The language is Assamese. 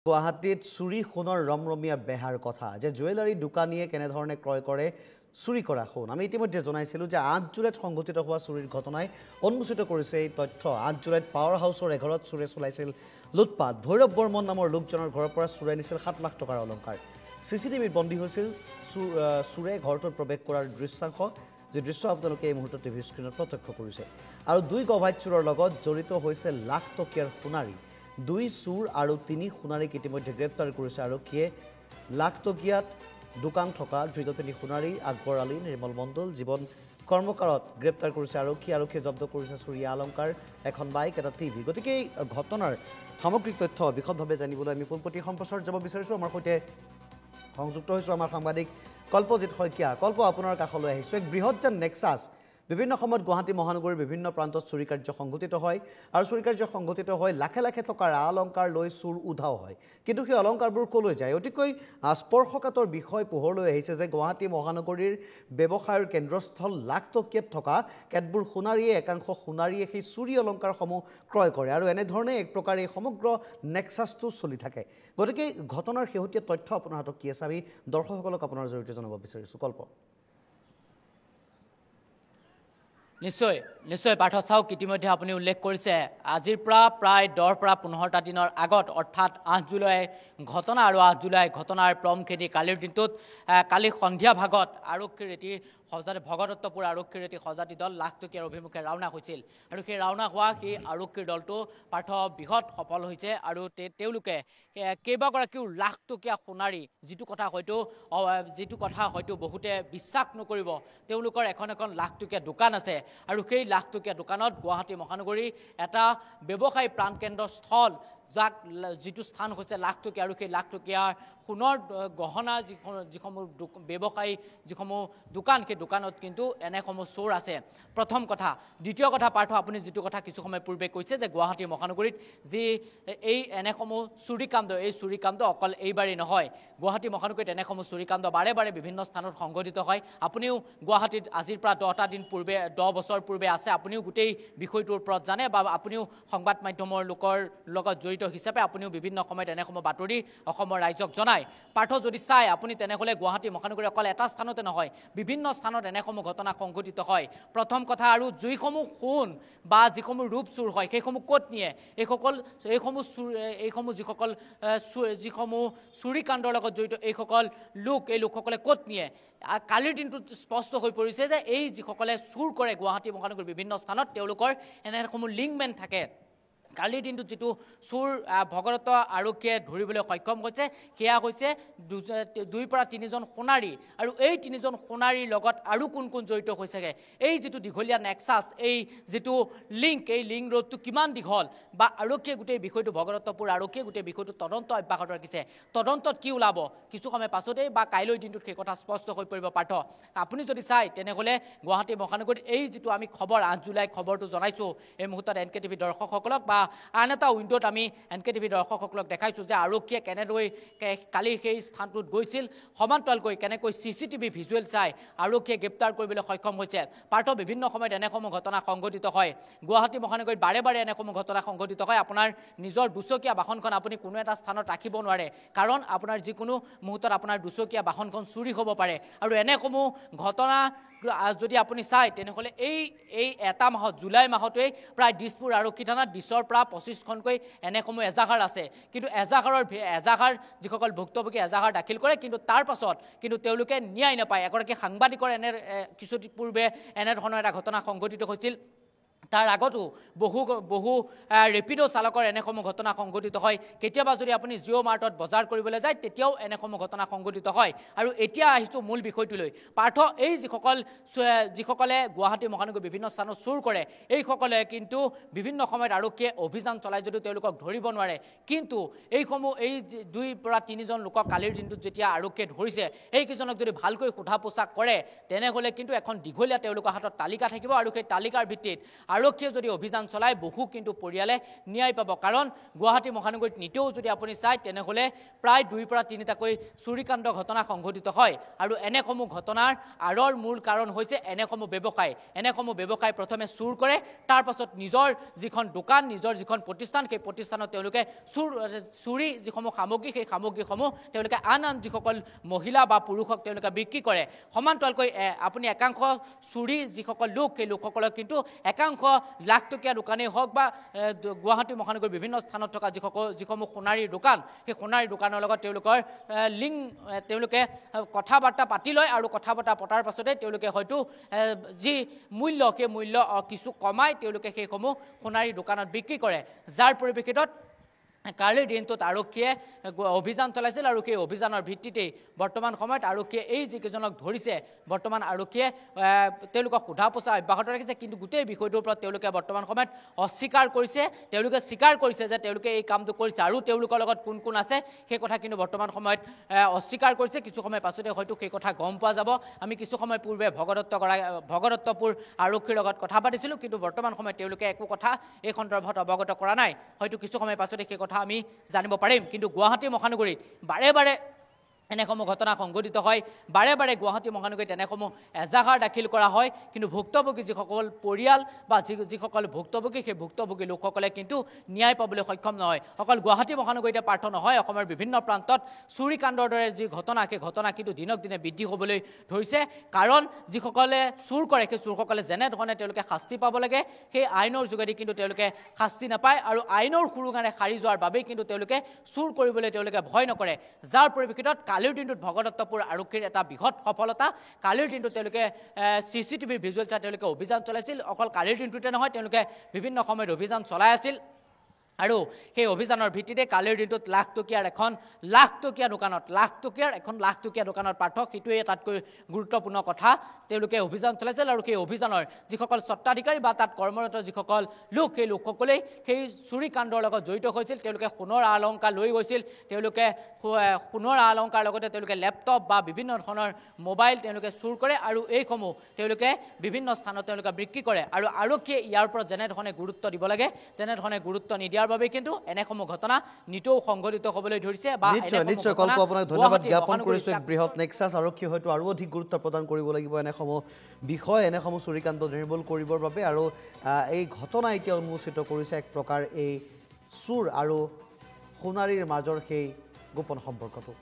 গুৱাহাটীত চুৰি সোণৰ ৰমৰমীয়া বেহাৰ কথা যে জুৱেলাৰী দোকানীয়ে কেনেধৰণে ক্ৰয় কৰে চুৰি কৰা সোণ আমি ইতিমধ্যে জনাইছিলোঁ যে ৮ জুলাইত সংঘটিত হোৱা চুৰিৰ ঘটনাই উন্মোচিত কৰিছে এই তথ্য ৮ জুলাইত পাৱাৰ হাউচৰ এঘৰত চুৰে চলাইছিল লুটপাট ভৈৰৱ বৰ্মন নামৰ লোকজনৰ ঘৰৰ পৰা চুৰাই নিছিল ৭ লাখ টকাৰ অলংকাৰ চিচিটিভিত বন্দী হৈছিল চুৰে ঘৰটোত প্ৰৱেশ কৰাৰ দৃশ্যাংশ যে দৃশ্য আপোনালোকে এই মুহূৰ্তত টিভি স্ক্ৰীণত প্ৰত্যক্ষ কৰিছে আৰু দুই অবৈধ চোৰৰ লগত জড়িত হৈছে লাখ টকীয়াৰ সোণাৰী দুই চুৰ আৰু তিনি সোণাৰীক ইতিমধ্যে গ্ৰেপ্তাৰ কৰিছে আৰক্ষীয়ে লাখ টকীয়াত দোকান থকা ধৃত তিনি সোণাৰী আকবৰ আলী নিৰ্মল মণ্ডল জীৱন কৰ্মকাৰত গ্ৰেপ্তাৰ কৰিছে আৰক্ষীয়ে জব্দ কৰিছে চুৰিয়া অলংকাৰ এখন বাইক এটা টিভি গতিকে এই ঘটনাৰ সামগ্ৰিক তথ্য বিশদভাৱে জানিবলৈ আমি পোনপটী সম্প্ৰচাৰত যাব বিচাৰিছোঁ আমাৰ সৈতে সংযুক্ত হৈছোঁ আমাৰ সাংবাদিক কল্পজিৎ শইকীয়া কল্প আপোনাৰ কাষলৈ আহিছোঁ এক বৃহৎ যেন নেক্সাছ বিভিন্ন সময়ত গুৱাহাটী মহানগৰীৰ বিভিন্ন প্ৰান্তত চুৰি কাৰ্য সংঘটিত হয় আৰু চুৰি কাৰ্য সংঘটিত হয় লাখে লাখে টকাৰ অলংকাৰ লৈ চুৰ উধাও হয় কিন্তু সেই অলংকাৰবোৰ কলৈ যায় অতিকৈ স্পৰ্শকাতৰ বিষয় পোহৰলৈ আহিছে যে গুৱাহাটী মহানগৰীৰ ব্যৱসায়ৰ কেন্দ্ৰস্থল লাখ টকীয়াত থকা কেতবোৰ সোণাৰীয়ে একাংশ সোণাৰীয়ে সেই চুৰি অলংকাৰসমূহ ক্ৰয় কৰে আৰু এনেধৰণে এক প্ৰকাৰে সমগ্ৰ নেক্সাছটো চলি থাকে গতিকে ঘটনাৰ শেহতীয়া তথ্য আপোনাৰ হাতত কি আছে আমি দৰ্শকসকলক আপোনাৰ জৰিয়তে জনাব বিচাৰিছোঁ কল্প নিশ্চয় পাৰ্থ চাওক ইতিমধ্যে আপুনি উল্লেখ কৰিছে আজিৰ পৰা প্ৰায় 10 পৰা 15টা দিনৰ আগত অৰ্থাৎ 8 জুলাই ঘটনা আৰু 8 জুলাই ঘটনাৰ প্ৰমখেদি কালিৰ দিনটোত কালি সন্ধিয়া ভাগত আৰক্ষীৰ এটি ভগদত্তপুৰ আৰক্ষীৰ এটি সজাতি দল লাখ টকীয়াৰ অভিমুখে ৰাওনা হৈছিল আৰু সেই ৰাওনা হোৱা সেই আৰক্ষীৰ দলটো পাৰ্থ বৃহৎ সফল হৈছে আৰু তেওঁলোকে কেইবাগৰাকীও লাখ টকীয়া সোণাৰী যিটো কথা হয়তো বহুতে বিশ্বাস নকৰিব তেওঁলোকৰ এখন লাখ টকীয়া দোকান আছে আৰু সেই লাখ টকীয়া দোকানত গুৱাহাটী মহানগৰী এটা ব্যৱসায়ী প্ৰাণকেন্দ্ৰ স্থল যাক যিটো স্থান হৈছে লাখ টকীয়া আৰু সেই লাখ টকীয়াৰ সোণৰ গহনা যিসমূহ ব্যৱসায়ী যিসমূহ দোকান সেই দোকানত কিন্তু এনেসমূহ চোৰ আছে প্ৰথম কথা দ্বিতীয় কথা পাৰ্থ আপুনি যিটো কথা কিছু সময় পূৰ্বে কৈছে যে গুৱাহাটী মহানগৰীত যি এই এনেসমূহ চুৰিকাণ্ড এই চুৰিকাণ্ড অকল এইবাৰেই নহয় গুৱাহাটী মহানগৰীত এনেসমূহ চুৰিকাণ্ড বাৰে বাৰে বিভিন্ন স্থানত সংঘটিত হয় আপুনিও গুৱাহাটীত আজিৰ পৰা 10টা দিন পূৰ্বে 10 বছৰ পূৰ্বে আছে আপুনিও গোটেই বিষয়টোৰ ওপৰত জানে বা আপুনিও সংবাদ মাধ্যমৰ লোকৰ লগত জড়িত হিচাপে আপুনিও বিভিন্ন সময়ত এনেসমূহ বাতৰি অসমৰ ৰাইজক জনায় পাৰ্থ যদি চাই আপুনি তেনেহ'লে গুৱাহাটী মহানগৰী অকল এটা স্থানতে নহয় বিভিন্ন স্থানত এনেসমূহ ঘটনা সংঘটিত হয় প্ৰথম কথা আৰু যিসমূহ সোণ বা যিসমূহ ৰূপ চুৰ হয় সেইসমূহ ক'ত নিয়ে এইসমূহ যিসমূহ চুৰিকাণ্ডৰ লগত জড়িত এই লোকসকলে ক'ত নিয়ে কালিৰ দিনটোত স্পষ্ট হৈ পৰিছে যে এই যিসকলে চুৰ কৰে গুৱাহাটী মহানগৰীৰ বিভিন্ন স্থানত তেওঁলোকৰ এনেসমূহ লিংকমেন থাকে কালিৰ দিনটোত যিটো চুৰ ভগদত্ত আৰক্ষীয়ে ধৰিবলৈ সক্ষম হৈছে সেয়া হৈছে 2 পৰা 3জন সোণাৰী আৰু এই 3জন সোণাৰীৰ লগত আৰু কোন জড়িত হৈছেগে এই যিটো দীঘলীয়া নেক্সাছ এই যিটো এই লিংক ৰোডটো কিমান দীঘল বা আৰক্ষীয়ে গোটেই বিষয়টো ভগদত্তপুৰ আৰক্ষীয়ে গোটেই বিষয়টো তদন্ত অব্যাহত ৰাখিছে তদন্তত কি ওলাব কিছু সময় পাছতেই বা কাইলৈ দিনটোত সেই কথা স্পষ্ট হৈ পৰিব পাৰ্থ আপুনি যদি চাই তেনেহ'লে গুৱাহাটী মহানগৰীত এই যিটো আমি খবৰ 8 জুলাই খবৰটো জনাইছোঁ এই মুহূৰ্তত NKTV দৰ্শকসকলক বা আন এটা উইণ্ডোত আমি NKTV দৰ্শকসকলক দেখাইছোঁ যে আৰক্ষীয়ে কেনেদৰে কালি সেই স্থানটোত গৈছিল সমান্তৰালকৈ কেনেকৈ CCTV ভিজুৱেল চাই আৰক্ষীয়ে গ্ৰেপ্তাৰ কৰিবলৈ সক্ষম হৈছে পাৰ্থ বিভিন্ন সময়ত এনেসমূহ ঘটনা সংঘটিত হয় গুৱাহাটী মহানগৰীত বাৰে বাৰে এনেসমূহ ঘটনা সংঘটিত হয় আপোনাৰ নিজৰ দুচকীয়া বাহনখন আপুনি কোনো এটা স্থানত ৰাখিব নোৱাৰে কাৰণ আপোনাৰ যিকোনো মুহূৰ্তত আপোনাৰ দুচকীয়া বাহনখন চুৰি হ'ব পাৰে আৰু এনেসমূহ ঘটনা যদি আপুনি চাই তেনেহ'লে এই এটা মাহত জুলাই মাহতেই প্ৰায় দিছপুৰ আৰক্ষী থানাত 20ৰ পৰা 25খনকৈ এনেসমূহ এজাহাৰ আছে কিন্তু এজাহাৰ যিসকল ভুক্তভোগী এজাহাৰ দাখিল কৰে কিন্তু তাৰ পাছত কিন্তু তেওঁলোকে ন্যায় নাপায় এগৰাকী সাংবাদিকৰ কিছু পূৰ্বে এনেধৰণৰ এটা ঘটনা সংঘটিত হৈছিল তাৰ আগতো বহু ৰেপিডো চালকৰ এনেসমূহ ঘটনা সংঘটিত হয় কেতিয়াবা যদি আপুনি জিঅ' মাৰ্টত বজাৰ কৰিবলৈ যায় তেতিয়াও এনেসমূহ ঘটনা সংঘটিত হয় আৰু এতিয়া আহিছোঁ মূল বিষয়টোলৈ পাৰ্থ এই যিসকলে গুৱাহাটী মহানগৰীৰ বিভিন্ন স্থানত চুৰ কৰে এইসকলে কিন্তু বিভিন্ন সময়ত আৰক্ষীয়ে অভিযান চলাই যদিও তেওঁলোকক ধৰিব নোৱাৰে কিন্তু এই 2 পৰা 3জন লোকক কালিৰ দিনটোত যেতিয়া আৰক্ষীয়ে ধৰিছে এইকেইজনক যদি ভালকৈ সোধা পোছা কৰে তেনেহ'লে কিন্তু এখন দীঘলীয়া তেওঁলোকৰ হাতত তালিকা থাকিব আৰু সেই তালিকাৰ ভিত্তিত আৰক্ষীয়ে যদি অভিযান চলায় বহু কিন্তু পৰিয়ালে ন্যায় পাব কাৰণ গুৱাহাটী মহানগৰীত নিতেও যদি আপুনি চায় তেনেহ'লে প্ৰায় 2 পৰা 3টাকৈ চুৰিকাণ্ড ঘটনা সংঘটিত হয় আৰু এনেসমূহ ঘটনাৰ আঁৰৰ মূল কাৰণ হৈছে এনেসমূহ ব্যৱসায় প্ৰথমে চুৰ কৰে তাৰ পাছত নিজৰ যিখন দোকান নিজৰ যিখন প্ৰতিষ্ঠান সেই প্ৰতিষ্ঠানত তেওঁলোকে চুৰি যিসমূহ সামগ্ৰী সেই সামগ্ৰীসমূহ তেওঁলোকে আন যিসকল মহিলা বা পুৰুষক তেওঁলোকে বিক্ৰী কৰে সমান্তৰালকৈ আপুনি একাংশ চুৰি যিসকল লোক সেই লোকসকলক কিন্তু একাংশ লাখটকীয়া দোকানেই হওক বা গুৱাহাটী মহানগৰীৰ বিভিন্ন স্থানত থকা যিসমূহ সোণাৰীৰ দোকান সেই সোণাৰীৰ দোকানৰ লগত তেওঁলোকৰ তেওঁলোকে কথা বাৰ্তা পাতি লয় আৰু কথা বাৰ্তা পতাৰ পাছতে তেওঁলোকে হয়তো যি মূল্য সেই মূল্য কিছু কমাই তেওঁলোকে সেইসমূহ সোণাৰীৰ দোকানত বিক্ৰী কৰে যাৰ পৰিপ্ৰেক্ষিতত কালিৰ দিনটোত আৰক্ষীয়ে অভিযান চলাইছিল আৰু সেই অভিযানৰ ভিত্তিতেই বৰ্তমান সময়ত আৰক্ষীয়ে এই যিকেইজনক ধৰিছে বৰ্তমান আৰক্ষীয়ে তেওঁলোকক সোধা পোছা অব্যাহত ৰাখিছে কিন্তু গোটেই বিষয়টোৰ ওপৰত তেওঁলোকে বৰ্তমান সময়ত অস্বীকাৰ কৰিছে তেওঁলোকে স্বীকাৰ কৰিছে যে তেওঁলোকে এই কামটো কৰিছে আৰু তেওঁলোকৰ লগত কোন কোন আছে সেই কথা কিন্তু বৰ্তমান সময়ত অস্বীকাৰ কৰিছে কিছু সময় পাছতে হয়তো সেই কথা গম পোৱা যাব আমি কিছু সময় পূৰ্বে ভগদত্তপুৰ আৰক্ষীৰ লগত কথা পাতিছিলোঁ কিন্তু বৰ্তমান সময়ত তেওঁলোকে একো কথা এই সন্দৰ্ভত অৱগত কৰা নাই হয়তো কিছু সময় পাছতে সেই কথা আমি জানিব পাৰিম কিন্তু গুৱাহাটী মহানগৰীত বাৰে এনেসমূহ ঘটনা সংঘটিত হয় বাৰে গুৱাহাটী মহানগৰীত এনেসমূহ এজাহাৰ দাখিল কৰা হয় কিন্তু ভুক্তভোগী যিসকল পৰিয়াল বা যিসকল ভুক্তভোগী সেই ভুক্তভোগী লোকসকলে কিন্তু ন্যায় পাবলৈ সক্ষম নহয় অকল গুৱাহাটী মহানগৰীতে পাৰ্থ নহয় অসমৰ বিভিন্ন প্ৰান্তত চুৰিকাণ্ডৰ দৰে যি ঘটনা সেই ঘটনা কিন্তু দিনক দিনে বৃদ্ধি হ'বলৈ ধৰিছে কাৰণ যিসকলে চুৰ কৰে সেই চুৰসকলে যেনেধৰণে তেওঁলোকে শাস্তি পাব লাগে সেই আইনৰ যোগেদি কিন্তু তেওঁলোকে শাস্তি নাপায় আৰু আইনৰ সুৰুঙাৰে সাৰি যোৱাৰ বাবেই কিন্তু তেওঁলোকে চুৰ কৰিবলৈ তেওঁলোকে ভয় নকৰে যাৰ পৰিপ্ৰেক্ষিতত কালিৰ দিনটোত ভগদত্তপুৰ আৰক্ষীৰ এটা বৃহৎ সফলতা কালিৰ দিনটোত তেওঁলোকে CCTV ভিজুৱেল চাই তেওঁলোকে অভিযান চলাইছিল অকল কালিৰ দিনটোতে নহয় তেওঁলোকে বিভিন্ন সময়ত অভিযান চলাই আছিল আৰু সেই অভিযানৰ ভিত্তিতে কালিৰ দিনটোত লাখটকীয়াৰ এখন লাখটকীয়া দোকানত পাৰ্থ সেইটোৱে তাতকৈ গুৰুত্বপূৰ্ণ কথা তেওঁলোকে অভিযান চলাইছিল আৰু সেই অভিযানৰ যিসকল স্বত্বাধিকাৰী বা তাত কৰ্মৰত যিসকল লোক সেই লোকসকলেই সেই চুৰিকাণ্ডৰ লগত জড়িত হৈছিল তেওঁলোকে সোণৰ অলংকাৰ লৈ গৈছিল তেওঁলোকে সোণৰ অলংকাৰ লগতে তেওঁলোকে লেপটপ বা বিভিন্ন ধৰণৰ মোবাইল তেওঁলোকে চুৰ কৰে আৰু এইসমূহ তেওঁলোকে বিভিন্ন স্থানত তেওঁলোকে বিক্ৰী কৰে আৰু আৰক্ষীয়ে ইয়াৰ ওপৰত যেনেধৰণে গুৰুত্ব দিব লাগে তেনেধৰণে গুৰুত্ব নিদিয়াৰ বাবে কিন্তু এনেসমূহ ঘটনা নিতৌ সংঘটিত হ'বলৈ ধৰিছে বা নিশ্চয় কল্প আপোনাক ধন্যবাদ জ্ঞাপন কৰিছোঁ বৃহৎ নেক্সাছ আৰক্ষী হয়তো আৰু অধিক গুৰুত্ব প্ৰদান কৰিব লাগিব এনেসমূহ বিষয় এনেসমূহ চুৰিকাণ্ড নিৰ্মূল কৰিবৰ বাবে আৰু এই ঘটনা এতিয়া উন্মোচিত কৰিছে এক প্ৰকাৰ এই চুৰ আৰু সোণাৰীৰ মাজৰ সেই গোপন সম্পৰ্কটো